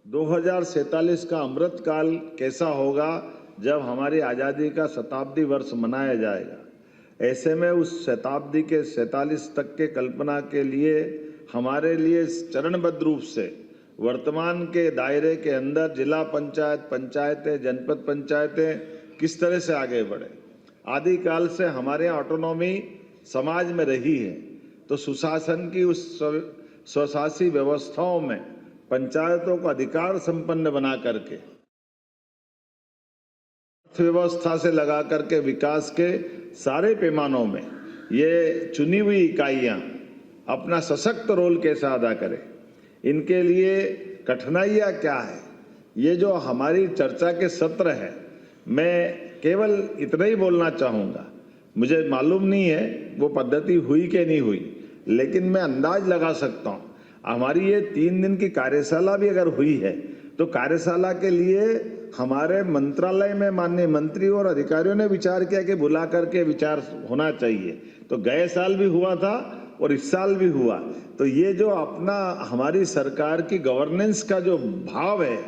2047 का अमृत काल कैसा होगा जब हमारी आज़ादी का शताब्दी वर्ष मनाया जाएगा। ऐसे में उस शताब्दी के 47 तक के कल्पना के लिए हमारे लिए चरणबद्ध रूप से वर्तमान के दायरे के अंदर जिला पंचायत, पंचायतें, जनपद पंचायतें किस तरह से आगे बढ़े। आदिकाल से हमारे यहाँ ऑटोनॉमी समाज में रही है, तो सुशासन की उस स्वशासी व्यवस्थाओं में पंचायतों को अधिकार संपन्न बना करके अर्थव्यवस्था से लगा करके विकास के सारे पैमानों में ये चुनी हुई इकाइयां अपना सशक्त रोल कैसे अदा करें, इनके लिए कठिनाइयां क्या है, ये जो हमारी चर्चा के सत्र है, मैं केवल इतना ही बोलना चाहूँगा। मुझे मालूम नहीं है वो पद्धति हुई कि नहीं हुई, लेकिन मैं अंदाज लगा सकता हूँ हमारी ये 3 दिन की कार्यशाला भी अगर हुई है तो कार्यशाला के लिए हमारे मंत्रालय में माननीय मंत्री और अधिकारियों ने विचार किया कि बुला करके विचार होना चाहिए। तो गए साल भी हुआ था और इस साल भी हुआ। तो ये जो अपना हमारी सरकार की गवर्नेंस का जो भाव है,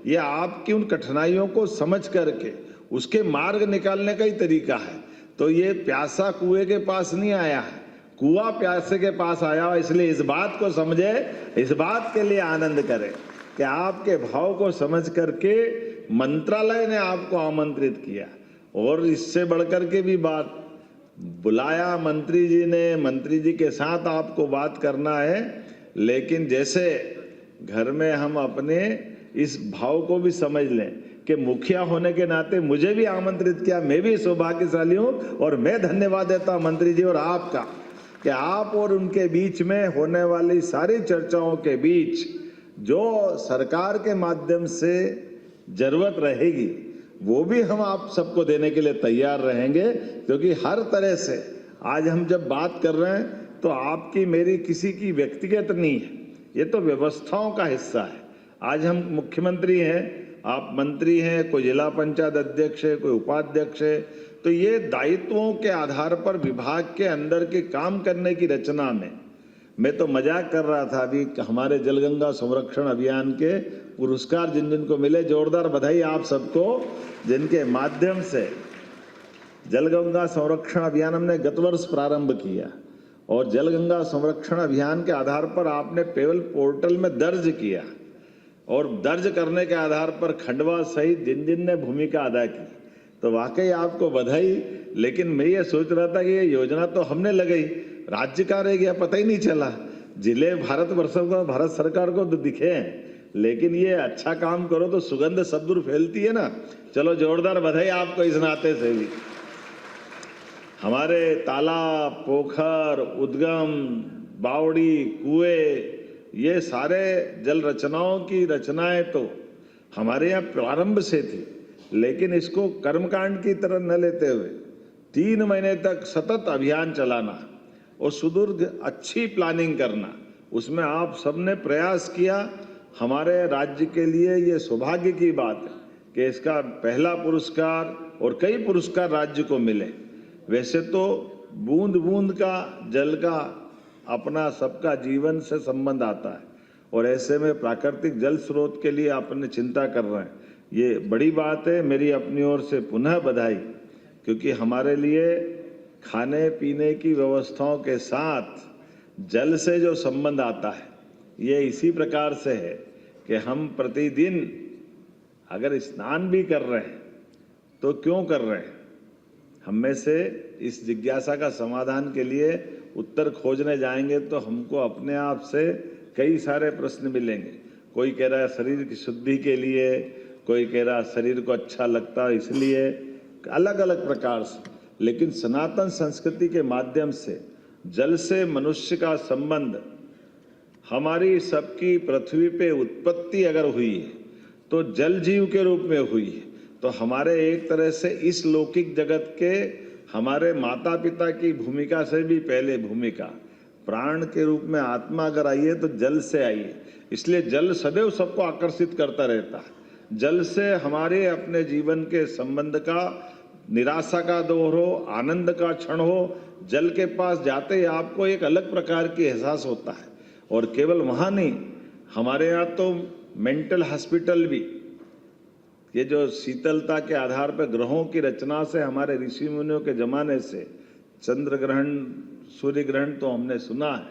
ये आपकी उन कठिनाइयों को समझ करके उसके मार्ग निकालने का ही तरीका है। तो ये प्यासा कुएं के पास नहीं आया है, कुआं प्यासे के पास आया। इसलिए इस बात को समझे, इस बात के लिए आनंद करें कि आपके भाव को समझ करके मंत्रालय ने आपको आमंत्रित किया और इससे बढ़कर के भी बात बुलाया मंत्री जी ने। मंत्री जी के साथ आपको बात करना है, लेकिन जैसे घर में हम अपने इस भाव को भी समझ लें कि मुखिया होने के नाते मुझे भी आमंत्रित किया, मैं भी सौभाग्यशाली हूँ और मैं धन्यवाद देता हूँ मंत्री जी और आपका कि आप और उनके बीच में होने वाली सारी चर्चाओं के बीच जो सरकार के माध्यम से जरूरत रहेगी वो भी हम आप सबको देने के लिए तैयार रहेंगे, क्योंकि हर तरह से आज हम जब बात कर रहे हैं तो आपकी मेरी किसी की व्यक्तिगत नहीं है, ये तो व्यवस्थाओं का हिस्सा है। आज हम मुख्यमंत्री हैं, आप मंत्री हैं, कोई जिला पंचायत अध्यक्ष है, कोई उपाध्यक्ष है, तो ये दायित्वों के आधार पर विभाग के अंदर के काम करने की रचना में मैं तो मजाक कर रहा था अभी हमारे जलगंगा संरक्षण अभियान के पुरस्कार जिन जिन को मिले, जोरदार बधाई आप सबको, जिनके माध्यम से जलगंगा संरक्षण अभियान हमने गत वर्ष प्रारंभ किया और जलगंगा संरक्षण अभियान के आधार पर आपने पेवल पोर्टल में दर्ज किया और दर्ज करने के आधार पर खंडवा सहित जिन जिन ने भूमिका अदा की, तो वाकई आपको बधाई। लेकिन मैं ये सोच रहा था कि ये योजना तो हमने लगाई, राज्य का रह गया, पता ही नहीं चला। जिले भारत सरकार को तो दिखे हैं, लेकिन ये अच्छा काम करो तो सुगंध सदूर फैलती है ना। चलो जोरदार बधाई आपको इस नाते से भी। हमारे तालाब, पोखर, उद्गम, बावड़ी, कुएं, ये सारे जल रचनाओं की रचनाएं तो हमारे यहाँ प्रारंभ से थी, लेकिन इसको कर्मकांड की तरह न लेते हुए 3 महीने तक सतत अभियान चलाना और सुदूर अच्छी प्लानिंग करना, उसमें आप सबने प्रयास किया। हमारे राज्य के लिए ये सौभाग्य की बात है कि इसका पहला पुरस्कार और कई पुरस्कार राज्य को मिले। वैसे तो बूंद बूंद का जल का अपना सबका जीवन से संबंध आता है और ऐसे में प्राकृतिक जल स्रोत के लिए अपने चिंता कर रहे हैं, ये बड़ी बात है। मेरी अपनी ओर से पुनः बधाई, क्योंकि हमारे लिए खाने पीने की व्यवस्थाओं के साथ जल से जो संबंध आता है ये इसी प्रकार से है कि हम प्रतिदिन अगर स्नान भी कर रहे हैं तो क्यों कर रहे हैं। हम में से इस जिज्ञासा का समाधान के लिए उत्तर खोजने जाएंगे तो हमको अपने आप से कई सारे प्रश्न मिलेंगे। कोई कह रहा है शरीर की शुद्धि के लिए, कोई कह रहा शरीर को अच्छा लगता है इसलिए, अलग अलग प्रकार से। लेकिन सनातन संस्कृति के माध्यम से जल से मनुष्य का संबंध, हमारी सबकी पृथ्वी पे उत्पत्ति अगर हुई है तो जल जीव के रूप में हुई है। तो हमारे एक तरह से इस लौकिक जगत के हमारे माता पिता की भूमिका से भी पहले भूमिका प्राण के रूप में आत्मा अगर आई है तो जल से आई है। इसलिए जल सदैव सबको आकर्षित करता रहता है। जल से हमारे अपने जीवन के संबंध का, निराशा का दौर हो, आनंद का क्षण हो, जल के पास जाते ही आपको एक अलग प्रकार की एहसास होता है। और केवल वहाँ नहीं, हमारे यहाँ तो मेंटल हॉस्पिटल भी, ये जो शीतलता के आधार पर ग्रहों की रचना से हमारे ऋषि मुनियों के जमाने से चंद्र ग्रहण सूर्य ग्रहण तो हमने सुना है,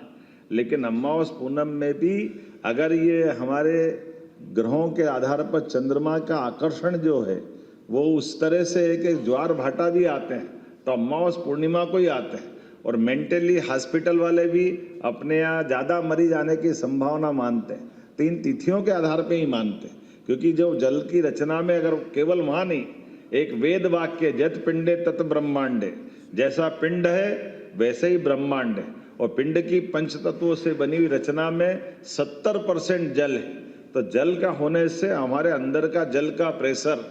लेकिन अमावस पूनम में भी अगर ये हमारे ग्रहों के आधार पर चंद्रमा का आकर्षण जो है वो उस तरह से है कि ज्वार भाटा भी आते हैं तो अमावस पूर्णिमा को ही आते हैं। और मेंटली हॉस्पिटल वाले भी अपने यहाँ ज़्यादा मरीज आने की संभावना मानते हैं तो इन तिथियों के आधार पर ही मानते हैं, क्योंकि जो जल की रचना में अगर केवल वहाँ नहीं, एक वेद वाक्य जत पिंडे तत ब्रह्मांडे, जैसा पिंड है वैसे ही ब्रह्मांड है। और पिंड की पंच तत्वों से बनी हुई रचना में 70% जल है, तो जल का होने से हमारे अंदर का जल का प्रेशर,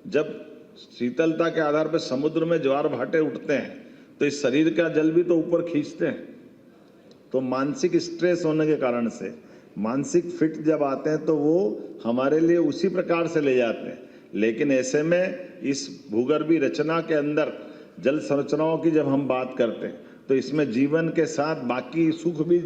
जब शीतलता के आधार पर समुद्र में ज्वार भाटे उठते हैं तो इस शरीर का जल भी तो ऊपर खींचते हैं। तो मानसिक स्ट्रेस होने के कारण से मानसिक फिट जब आते हैं तो वो हमारे लिए उसी प्रकार से ले जाते हैं। लेकिन ऐसे में इस भूगर्भीय रचना के अंदर जल संरचनाओं की जब हम बात करते हैं तो इसमें जीवन के साथ बाकी सुख भी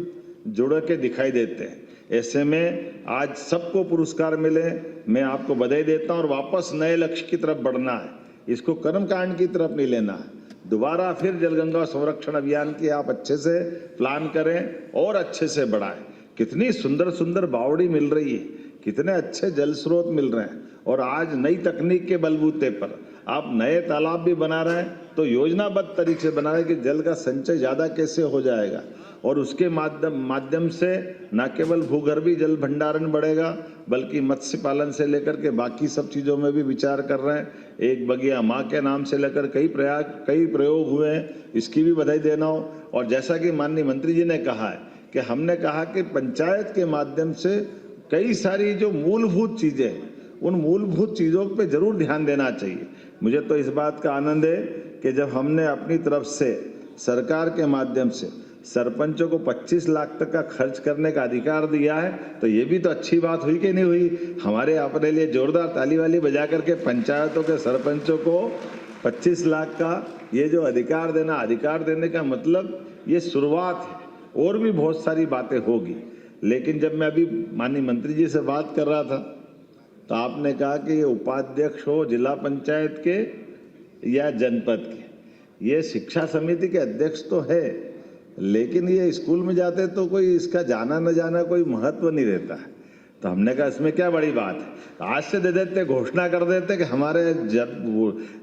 जुड़ के दिखाई देते हैं। ऐसे में आज सबको पुरस्कार मिले, मैं आपको बधाई देता हूं और वापस नए लक्ष्य की तरफ बढ़ना है, इसको कर्मकांड की तरफ नहीं लेना है। दोबारा फिर जलगंगा संरक्षण अभियान की आप अच्छे से प्लान करें और अच्छे से बढ़ाएं। कितनी सुंदर सुंदर बावड़ी मिल रही है, कितने अच्छे जल स्रोत मिल रहे हैं, और आज नई तकनीक के बलबूते पर आप नए तालाब भी बना रहे हैं तो योजनाबद्ध तरीके से बना रहे हैं कि जल का संचय ज़्यादा कैसे हो जाएगा, और उसके माध्यम से न केवल भूगर्भीय जल भंडारण बढ़ेगा बल्कि मत्स्य पालन से लेकर के बाकी सब चीज़ों में भी विचार कर रहे हैं। एक बगिया माँ के नाम से लेकर कई प्रयोग हुए हैं, इसकी भी बधाई देना हो। और जैसा कि माननीय मंत्री जी ने कहा है कि हमने कहा कि पंचायत के माध्यम से कई सारी जो मूलभूत चीज़ें हैं उन मूलभूत चीज़ों पे जरूर ध्यान देना चाहिए। मुझे तो इस बात का आनंद है कि जब हमने अपनी तरफ से सरकार के माध्यम से सरपंचों को 25 लाख तक का खर्च करने का अधिकार दिया है तो ये भी तो अच्छी बात हुई कि नहीं हुई। हमारे अपने लिए जोरदार ताली वाली बजा करके पंचायतों के सरपंचों को 25 लाख का ये जो अधिकार देने का मतलब ये शुरुआत है, और भी बहुत सारी बातें होगी। लेकिन जब मैं अभी माननीय मंत्री जी से बात कर रहा था तो आपने कहा कि ये उपाध्यक्ष हो जिला पंचायत के या जनपद के, ये शिक्षा समिति के अध्यक्ष तो है, लेकिन ये स्कूल में जाते तो कोई इसका जाना न जाना कोई महत्व नहीं रहता है। तो हमने कहा इसमें क्या बड़ी बात है, आज से दे देते, घोषणा कर देते कि हमारे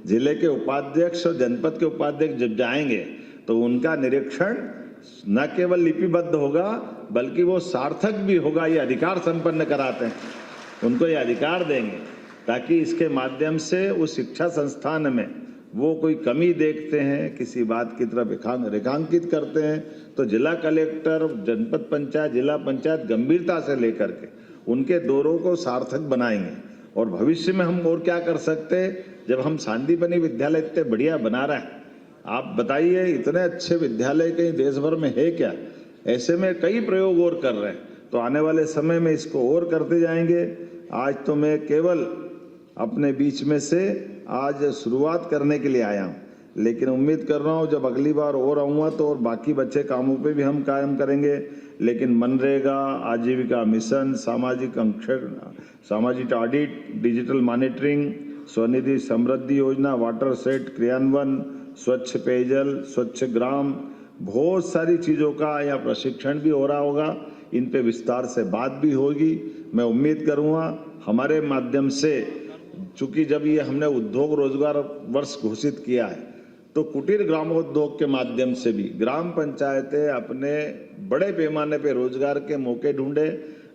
जिले के उपाध्यक्ष और जनपद के उपाध्यक्ष जब जाएंगे तो उनका निरीक्षण न केवल लिपिबद्ध होगा बल्कि वो सार्थक भी होगा। ये अधिकार संपन्न कराते हैं, उनको ये अधिकार देंगे ताकि इसके माध्यम से उस शिक्षा संस्थान में वो कोई कमी देखते हैं, किसी बात की तरफ रेखांकित करते हैं तो जिला कलेक्टर, जनपद पंचायत, जिला पंचायत गंभीरता से लेकर के उनके दौरों को सार्थक बनाएंगे। और भविष्य में हम और क्या कर सकते हैं, जब हम सांदीपनि विद्यालय इतने बढ़िया बना रहे हैं, आप बताइए इतने अच्छे विद्यालय कहीं देश भर में है क्या। ऐसे में कई प्रयोग और कर रहे हैं, तो आने वाले समय में इसको और करते जाएंगे। आज तो मैं केवल अपने बीच में से आज शुरुआत करने के लिए आया हूँ, लेकिन उम्मीद कर रहा हूँ जब अगली बार और आऊँगा तो और बाकी बच्चे कामों पे भी हम कायम करेंगे। लेकिन मनरेगा, आजीविका मिशन, सामाजिक ऑडिट, डिजिटल मॉनिटरिंग, स्वनिधि समृद्धि योजना, वाटर सेट क्रियान्वयन, स्वच्छ पेयजल, स्वच्छ ग्राम, बहुत सारी चीज़ों का यहाँ प्रशिक्षण भी हो रहा होगा। इन पे विस्तार से बात भी होगी। मैं उम्मीद करूँगा हमारे माध्यम से, चूँकि जब ये हमने उद्योग रोजगार वर्ष घोषित किया है तो कुटीर ग्रामोद्योग के माध्यम से भी ग्राम पंचायतें अपने बड़े पैमाने पे रोजगार के मौके ढूंढे।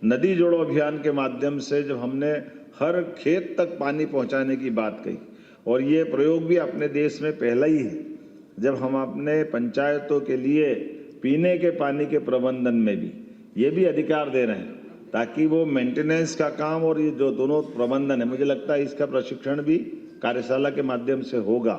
नदी जोड़ो अभियान के माध्यम से जब हमने हर खेत तक पानी पहुंचाने की बात कही, और ये प्रयोग भी अपने देश में पहला ही है जब हम अपने पंचायतों के लिए पीने के पानी के प्रबंधन में भी ये भी अधिकार दे रहे हैं ताकि वो मेंटेनेंस का काम और ये जो दोनों प्रबंधन है, मुझे लगता है इसका प्रशिक्षण भी कार्यशाला के माध्यम से होगा।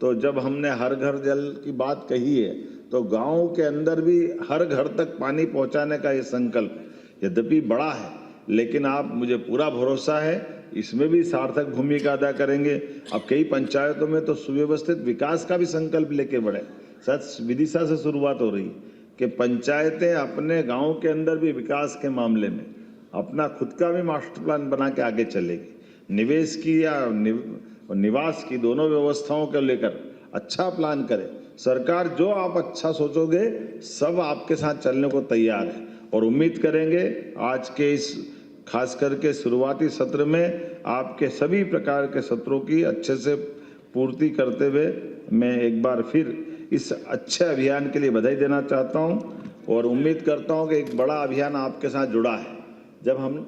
तो जब हमने हर घर जल की बात कही है तो गाँव के अंदर भी हर घर तक पानी पहुँचाने का ये संकल्प यद्यपि बड़ा है, लेकिन आप मुझे पूरा भरोसा है इसमें भी सार्थक भूमिका अदा करेंगे। अब कई पंचायतों में तो सुव्यवस्थित विकास का भी संकल्प लेके बढ़े। सच विदिशा से शुरुआत हो रही कि पंचायतें अपने गांव के अंदर भी विकास के मामले में अपना खुद का भी मास्टर प्लान बना के आगे चलेगी। निवेश की या निवास की दोनों व्यवस्थाओं को लेकर अच्छा प्लान करे। सरकार जो आप अच्छा सोचोगे सब आपके साथ चलने को तैयार है और उम्मीद करेंगे आज के इस खास करके शुरुआती सत्र में आपके सभी प्रकार के सत्रों की अच्छे से पूर्ति करते हुए मैं एक बार फिर इस अच्छे अभियान के लिए बधाई देना चाहता हूं और उम्मीद करता हूं कि एक बड़ा अभियान आपके साथ जुड़ा है। जब हम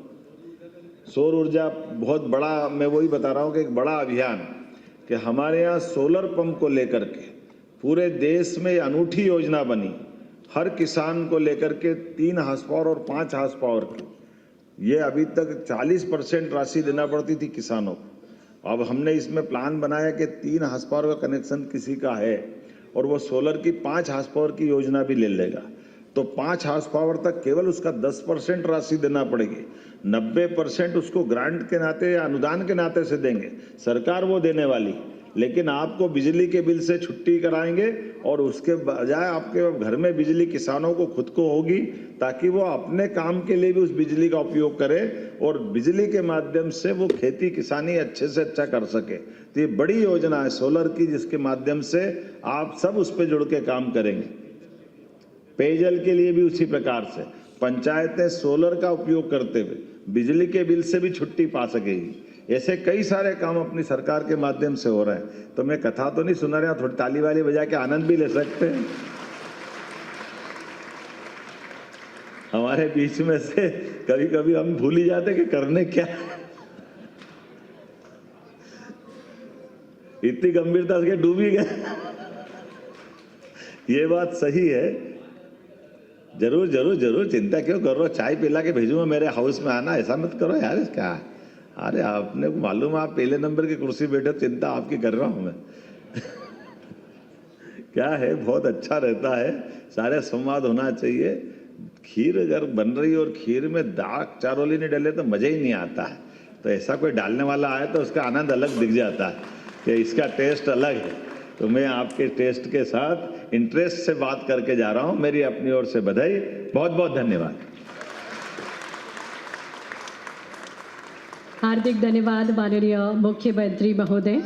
सौर ऊर्जा बहुत बड़ा, मैं वही बता रहा हूं कि एक बड़ा अभियान कि हमारे यहाँ सोलर पंप को लेकर के पूरे देश में अनूठी योजना बनी। हर किसान को लेकर के 3 हार्स पावर और 5 हार्स पावर की, ये अभी तक 40% राशि देना पड़ती थी किसानों को। अब हमने इसमें प्लान बनाया कि 3 हार्स पावर का कनेक्शन किसी का है और वो सोलर की 5 हार्स पावर की योजना भी ले लेगा तो 5 हार्स पावर तक केवल उसका 10% राशि देना पड़ेगी। 90% उसको ग्रांट के नाते या अनुदान के नाते से देंगे, सरकार वो देने वाली, लेकिन आपको बिजली के बिल से छुट्टी कराएंगे और उसके बजाय आपके घर में बिजली किसानों को खुद को होगी ताकि वो अपने काम के लिए भी उस बिजली का उपयोग करे और बिजली के माध्यम से वो खेती किसानी अच्छे से अच्छा कर सके। तो ये बड़ी योजना है सोलर की, जिसके माध्यम से आप सब उस पर जुड़ के काम करेंगे। पेयजल के लिए भी उसी प्रकार से पंचायतें सोलर का उपयोग करते हुए बिजली के बिल से भी छुट्टी पा सकेगी। ऐसे कई सारे काम अपनी सरकार के माध्यम से हो रहे हैं। तो मैं कथा तो नहीं सुना रहा, थोड़ी ताली वाली बजा के आनंद भी ले सकते हैं। हमारे बीच में से कभी कभी हम भूल ही जाते कि करने क्या, इतनी गंभीरता से डूब ही गए। ये बात सही है, जरूर जरूर जरूर चिंता क्यों कर रहे हो, चाय पिला के भेजूंगा मेरे हाउस में, आना, ऐसा मत करो यार। इसका अरे आपने को मालूम है आप पहले नंबर की कुर्सी बैठे, चिंता आपकी कर रहा हूं मैं। क्या है, बहुत अच्छा रहता है, सारे संवाद होना चाहिए। खीर अगर बन रही और खीर में दाग चारोली नहीं डाले तो मजा ही नहीं आता है। तो ऐसा कोई डालने वाला आए तो उसका आनंद अलग दिख जाता है कि इसका टेस्ट अलग है। तो मैं आपके टेस्ट के साथ इंटरेस्ट से बात करके जा रहा हूं। मेरी अपनी ओर से बधाई, बहुत बहुत धन्यवाद। हार्दिक धन्यवाद माननीय मुख्यमंत्री महोदय।